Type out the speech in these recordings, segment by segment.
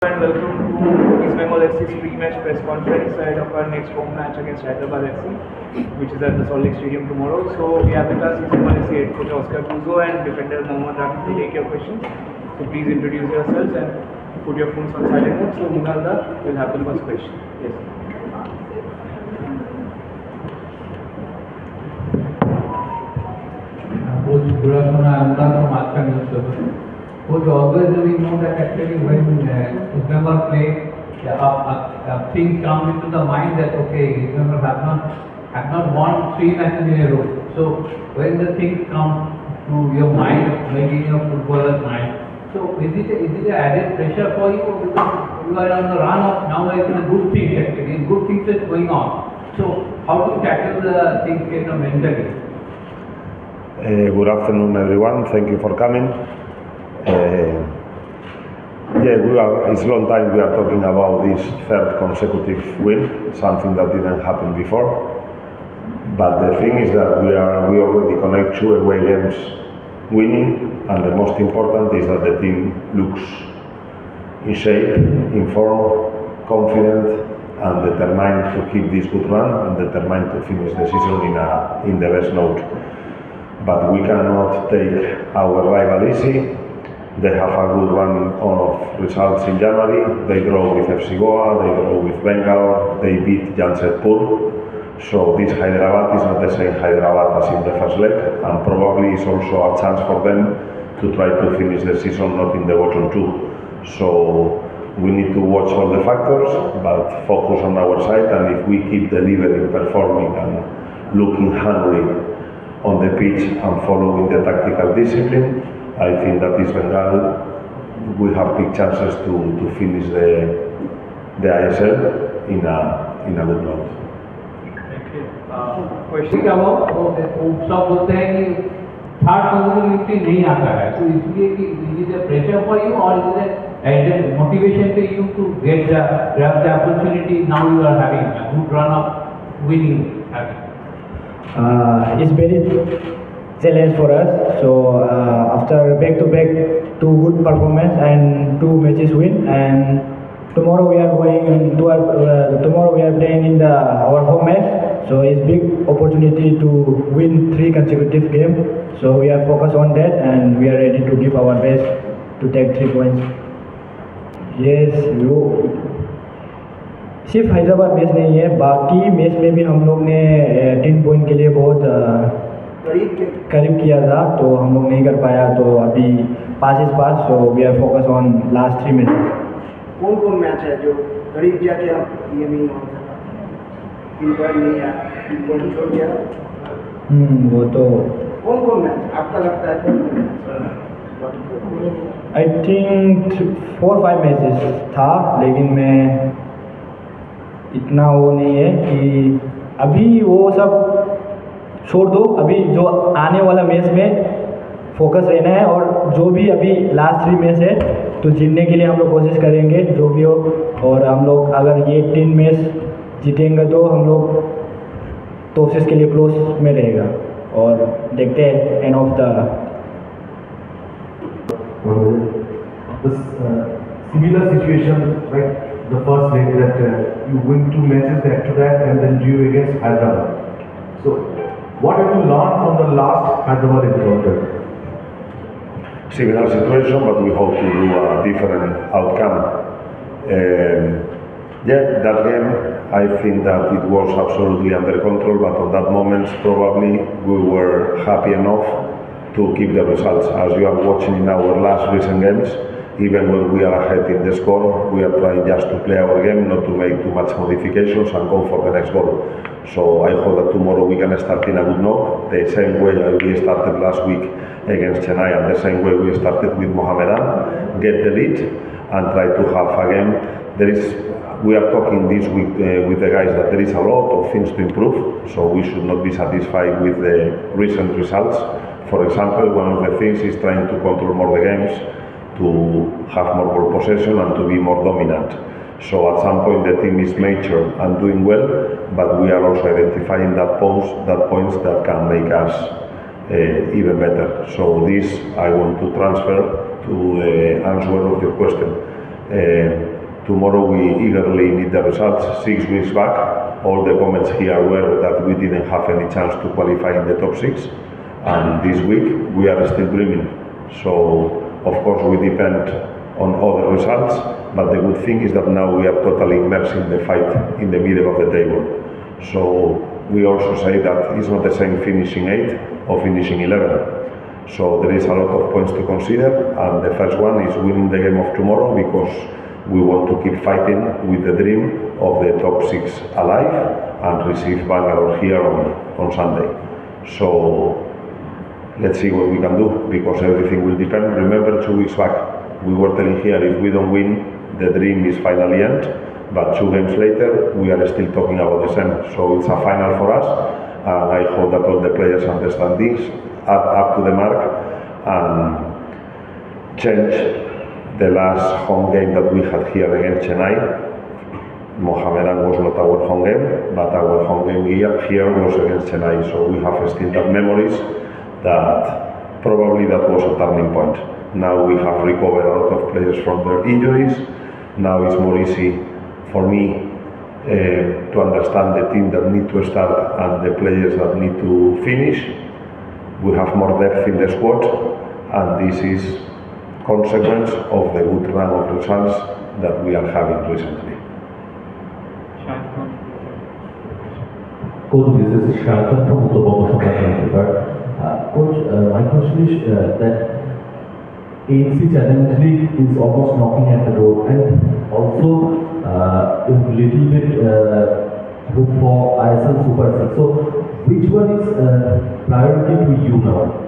And welcome to East Bengal FC's pre-match press conference ahead of our next home match against Hyderabad FC, which is at the Salt Lake Stadium tomorrow. So we have with us East Bengal FC head coach Oscar Puzo and defender Mohammad Rafi to take your questions. So please introduce yourselves and put your phones on silent mode. So Munalda will have the first question. Yes. Coach, good afternoon. I am Munalda from Aspen Newspaper. Coach, always we know that actually when East Bengal play, things come into the mind that okay, East Bengal have not won 3 matches in a row. So when the things come to your mind, maybe in your footballer's mind, so is it an added pressure for you because you are on the run of now it's a good thing actually, good things is going on. So how do you tackle the things mentally? Good afternoon, everyone. Thank you for coming. It's a long time we are talking about this third consecutive win, something that didn't happen before. But the thing is that we already connect 2 away games winning, and the most important is that the team looks in shape, in form, confident, and determined to keep this good run and determined to finish the season in the best note. But we cannot take our rival easy. They have a good run of results in January. They draw with FC Goa, they draw with Bangalore, they beat Jamshedpur. So this Hyderabad is not the same Hyderabad as in the first leg, and probably it's also a chance for them to try to finish the season not in the bottom 2. So we need to watch all the factors, but focus on our side, and if we keep delivering, performing, and looking hungry on the pitch and following the tactical discipline, I think that East Bengal we have big chances to finish the ISL in a good note. Question क्या हुआ सब बोलते हैं कि third consecutive नहीं आता है तो इसलिए कि is it pressure for you और is it motivation for you to get the opportunity now you are having a good run of winning it's very challenge for us. So after back-to-back 2 good performance and 2 matches win, and tomorrow we are tomorrow we are playing in our home match. So it's big opportunity to win 3 consecutive games. So we are focused on that and we are ready to give our best to take 3 points. Yes, सिर्फ Hyderabad match नहीं है, बाकी match में भी हम लोग ने 10 point के लिए बहुत करीब किया था, तो हम लोग नहीं कर पाया. तो अभी 5 इस पास, so we are focus on last 3 matches. कौन मैच है जो करीब जाके आप ये नहीं हो सका, 3 पॉइंट नहीं आया, 3 पॉइंट छोड़ दिया? वो तो कौन मैच आपका लगता है? आई थिंक 4-5 मैचेस था, लेकिन मैं इतना वो नहीं है कि अभी वो सब छोड़ दो. अभी जो आने वाला मैच में फोकस रहना है, और जो भी अभी लास्ट 3 मैच है तो जीतने के लिए हम लोग कोशिश करेंगे जो भी हो. और हम लोग अगर ये 3 मैच जीतेंगे तो हम लोग कोशिश के लिए क्लोज में रहेगा, और देखते हैं end of the similar situation like the first leg that you win 2 matches back to back and then drew against Hyderabad. So what have you learned from the last Hyderabad encounter? Similar situation, but we hope to do a different outcome. That game, I think that it was absolutely under control, but on that moment probably we were happy enough to keep the results. As you are watching in our last recent games, even when we are ahead in the score, we are trying just to play our game, not to make too much modifications and go for the next goal. So I hope that tomorrow we can start in a good note, the same way we started last week against Chennai, and the same way we started with Mohammedan, get the lead and try to have a game. We are talking this week with the guys that there is a lot of things to improve, so we should not be satisfied with the recent results. For example, one of the things is trying to control more the games, to have more ball possession and to be more dominant. So at some point the team is mature and doing well, but we are also identifying that points that can make us even better. So this I want to transfer to the answer of your question. Tomorrow we eagerly need the results. 6 weeks back, all the comments here were that we didn't have any chance to qualify in the top 6. And this week we are still dreaming. So of course we depend on other results, but the good thing is that now we are totally immersed in the fight in the middle of the table. So we also say that it's not the same finishing 8 or finishing 11. So there is a lot of points to consider, and the first one is winning the game of tomorrow, because we want to keep fighting with the dream of the top 6 alive and receive Bangalore here on Sunday. So let's see what we can do, because everything will depend. Remember 2 weeks back, we were telling here, if we don't win, the dream is finally end, but 2 games later, we are still talking about the same. So it's a final for us, and I hope that all the players understand this, add up to the mark, and change the last home game that we had here against Chennai. Mohammedan was not our home game, but our home game here was against Chennai. So we have still that memories that probably that was a turning point. Now we have recovered a lot of players from their injuries. Now it's more easy for me to understand the team that need to start and the players that need to finish. We have more depth in the squad, and this is consequence of the good run of results that we are having recently. Coach, this is Shantan from Uttar Pradesh. Coach, my question is that AFC Challenge League is almost knocking at the door, and also a little bit hope for ISL Super 6. So, which one is priority to you now?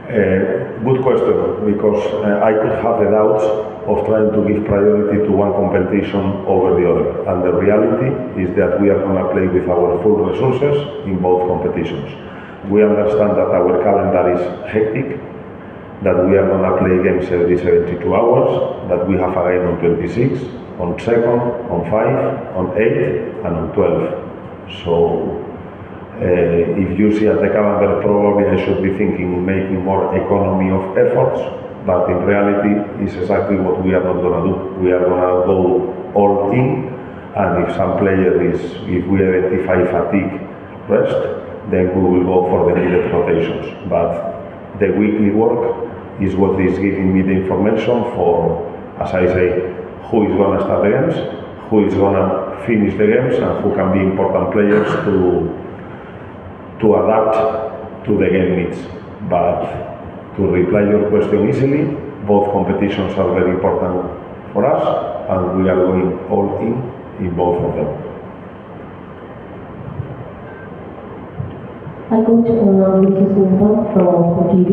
Good question, because I could have the doubts of trying to give priority to one competition over the other. And the reality is that we are going to play with our full resources in both competitions. We understand that our calendar is hectic, that we are going to play games every 72 hours, that we have a game on 26, on 2nd, on 5, on 8, and on 12. So if you see at the calendar, probably I should be thinking in making more economy of efforts, but in reality, it's exactly what we are not going to do. We are going to go all in, and if some player if we identify fatigue, rest, then we will go for the needed rotations. But the weekly work is what is giving me the information for, as I say, who is going to start the games, who is going to finish the games, and who can be important players to adapt to the game needs. But to reply your question easily, both competitions are very important for us, and we are going all in both of them. Hi Coach, this is Nita from Oxford TV.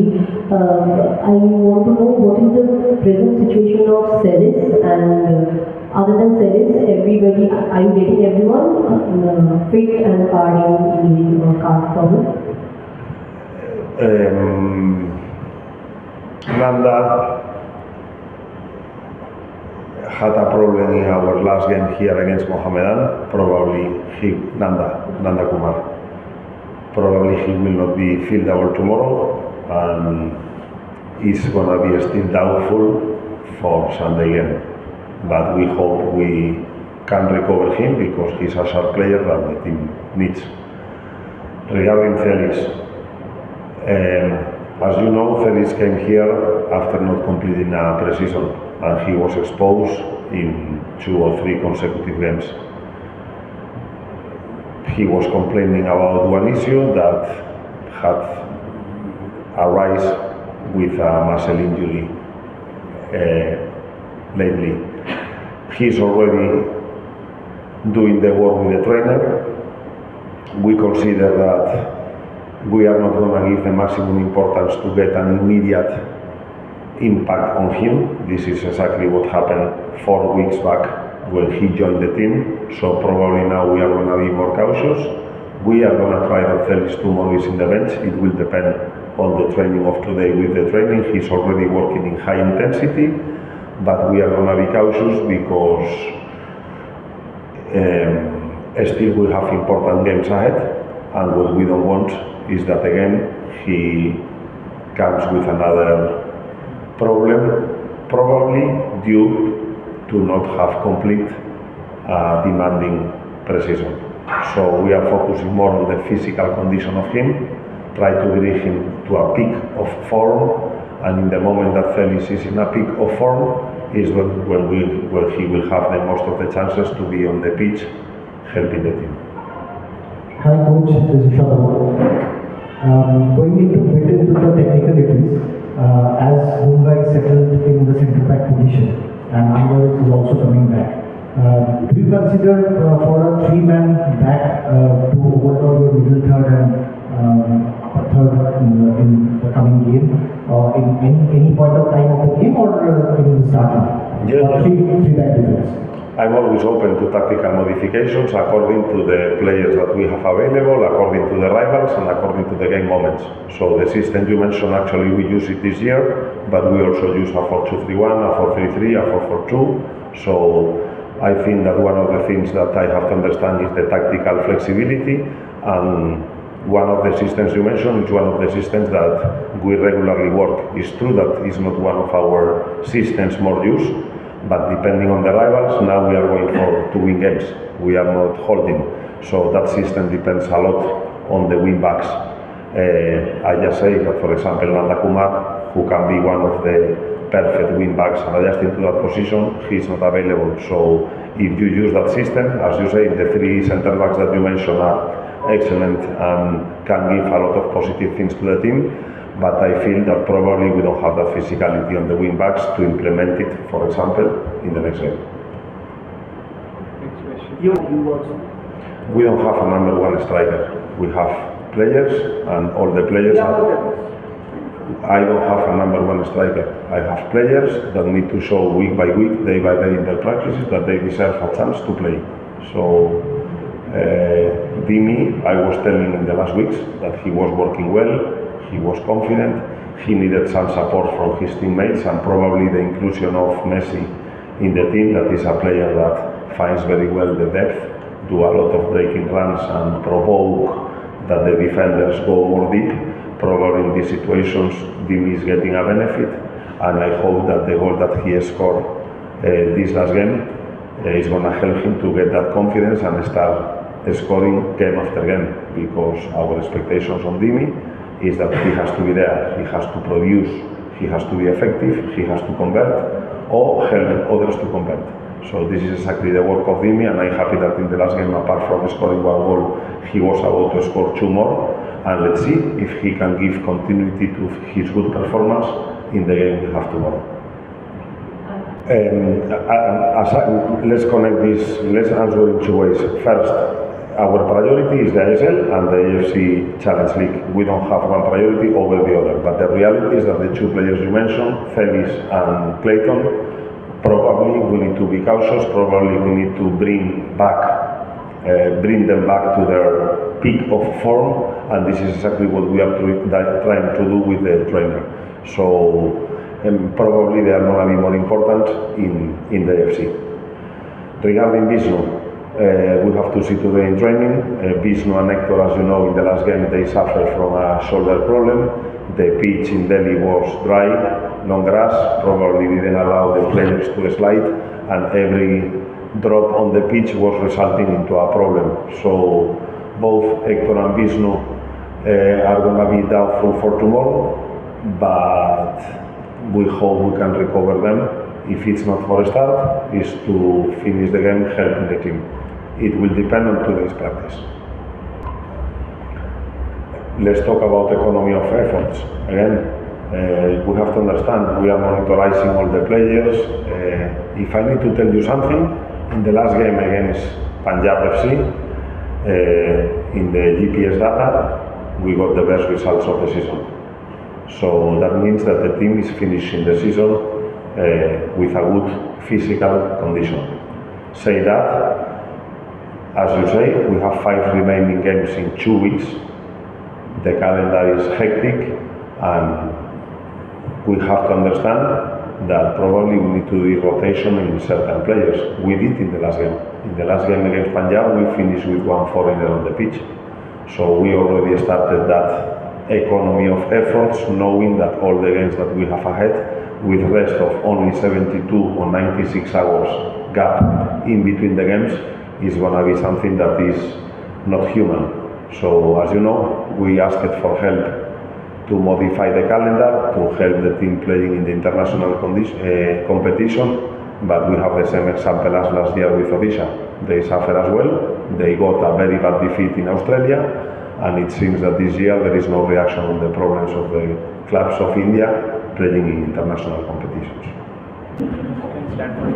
I want to know what is the present situation of Celis, and other than Celis, everybody, are you getting everyone fit and carding or card problem? Nanda had a problem in our last game here against Mohammedan. Probably Nanda Kumar. Probably he will not be fieldable tomorrow, and is going to be still doubtful for Sunday game. But we hope we can recover him, because he's a sharp player that the team needs. Regarding Celis, as you know, Celis came here after not completing a pre-season, and he was exposed in 2 or 3 consecutive games. He was complaining about one issue that had arisen with a muscle injury lately. He's already doing the work with the trainer. We consider that we are not going to give the maximum importance to get an immediate impact on him. This is exactly what happened 4 weeks back when he joined the team. So probably now we are going to be more cautious. We are going to try that Celis tomorrow is in the bench. It will depend on the training of today with the training. He's already working in high intensity, but we are going to be cautious because still we have important games ahead, and what we don't want is that again he comes with another problem, probably due to not have complete demanding pre-season. So we are focusing more on the physical condition of him, try to bring him to a peak of form, and in the moment that Felix is in a peak of form is when he will have the most of the chances to be on the pitch helping the team. Hi coach, this is Shadab. Going into the technicalities, as Bunga is settled in the centre back position and Anwar is also coming back, do you consider for a three-man back to overload your middle third and upper third in the coming game, in any point of time of the game or in the starting? Yeah. Three-back defense. I'm always open to tactical modifications according to the players that we have available, according to the rivals and according to the game moments. So the system you mentioned, actually we use it this year, but we also use a 4-2-3-1, a 4-3-3, a 4-4-2. So I think that one of the things that I have to understand is the tactical flexibility, and one of the systems you mentioned is one of the systems that we regularly work. It's true that it's not one of our systems more used, but depending on the rivals, now we are going to win games. We are not holding. So that system depends a lot on the wing backs. I just say that, for example, Nanda Kumar, who can be one of the perfect wing backs adjusting to that position, he's not available. So if you use that system, as you say, the three centre backs that you mentioned are excellent and can give a lot of positive things to the team. But I feel that probably we don't have that physicality on the wing backs to implement it, for example, in the next game. Next question. You also. We don't have a number one striker. We have players, and all the players I don't have a number one striker. I have players that need to show week by week, day by day in their practices that they deserve a chance to play. So Dimi, I was telling in the last weeks that he was working well. He was confident, he needed some support from his teammates, and probably the inclusion of Messi in the team, that is a player that finds very well the depth, do a lot of breaking runs and provoke that the defenders go more deep. Probably in these situations, Dimi is getting a benefit, and I hope that the goal that he scored this last game is going to help him to get that confidence and start scoring game after game, because our expectations on Dimi is that he has to be there, he has to produce, he has to be effective, he has to convert, or help others to convert. So this is exactly the work of Dimi, and I'm happy that in the last game, apart from scoring one goal, he was able to score two more, and let's see if he can give continuity to his good performance in the game we have tomorrow. Let's connect this, let's answer in two ways. First, our priority is the ASL and the AFC Challenge League. We don't have one priority over the other, but the reality is that the two players you mentioned, Felix and Clayton, probably we need to be cautious, probably we need to bring them back to their peak of form, and this is exactly what we are trying to do with the trainer. So probably they are going to be more important in the AFC. Regarding Visnu, we have to see today in training. Visnu and Hector, as you know, in the last game they suffered from a shoulder problem. The pitch in Delhi was dry, long grass, probably didn't allow the players to slide, and every drop on the pitch was resulting into a problem. So both Hector and Visnu are going to be doubtful for tomorrow, but we hope we can recover them. If it's not for a start, is to finish the game helping the team. It will depend on today's practice. Let's talk about economy of efforts. Again, we have to understand we are monitoring all the players. If I need to tell you something, in the last game against Punjab FC, in the GPS data, we got the best results of the season. So that means that the team is finishing the season with a good physical condition. Say that, as you say, we have 5 remaining games in 2 weeks. The calendar is hectic, and we have to understand that probably we need to do rotation in certain players. We did in the last game. In the last game against Punjab, we finished with 1 foreigner on the pitch. So we already started that economy of efforts, knowing that all the games that we have ahead, with rest of only 72 or 96 hours gap in between the games is going to be something that is not human. So as you know, we asked for help to modify the calendar to help the team playing in the international competition, but we have the same example as last year with Odisha. They suffer as well. They got a very bad defeat in Australia, and it seems that this year there is no reaction on the problems of the clubs of India playing in international competitions. Okay, stand for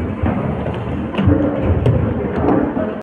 it.